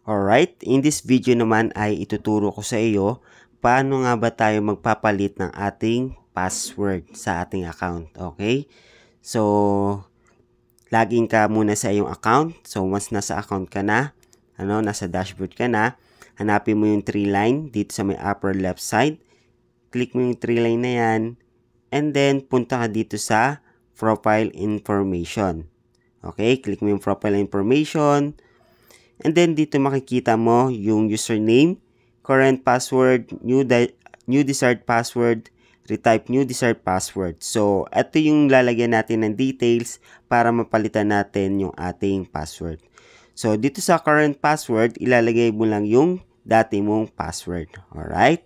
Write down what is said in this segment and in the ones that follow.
Alright, in this video naman ay ituturo ko sa iyo paano nga ba tayo magpapalit ng ating password sa ating account. Okay? So, login ka muna sa iyong account. So, once nasa account ka na, nasa dashboard ka na, hanapin mo yung 3 line dito sa may upper left side. Click mo yung 3 line na yan. And then, punta ka dito sa profile information. Okay? Click mo yung profile information. And then, dito makikita mo yung username, current password, new desired password, retype new desired password. So, ito yung lalagyan natin ng details para mapalitan natin yung ating password. So, dito sa current password, ilalagay mo lang yung dati mong password. Alright?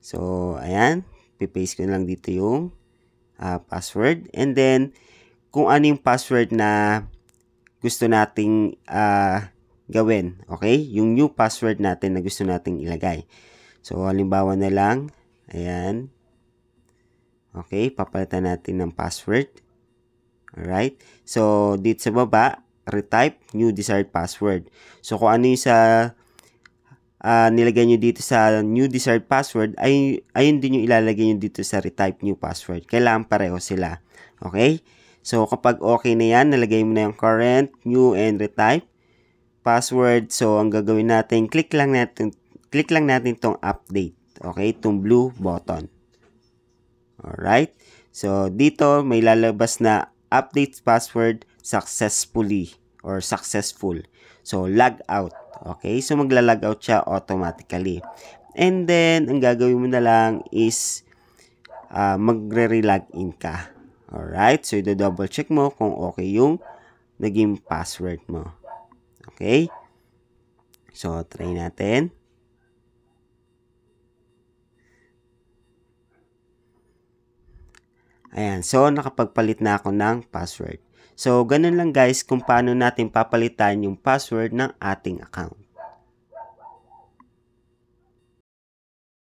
So, ayan. Pipaste ko lang dito yung password. And then, kung ano yung password na gusto nating gawin. Okay? Yung new password natin na gusto nating ilagay. So, halimbawa na lang. Ayan. Okay, papalitan natin ng password. Alright. So, dito sa baba, retype new desired password. So, kung ano yung sa nilagay nyo dito sa new desired password, ayun din yung ilalagay nyo dito sa retype new password. Kailangan pareho sila. Okay? So, kapag okay na yan, nalagay mo na yung current, new, and retype password. So, ang gagawin natin, click lang natin tong update. Okay? Itong blue button. Alright? So, dito may lalabas na update password successfully or successful. So, log out. Okay? So, magla-log out siya automatically. And then, ang gagawin mo na lang is magre-relogin ka. Alright? So, i-double check mo kung okay yung naging password mo. Okay? So, try natin. Ayan. So, nakapagpalit na ako ng password. So, ganun lang guys kung paano natin papalitan yung password ng ating account.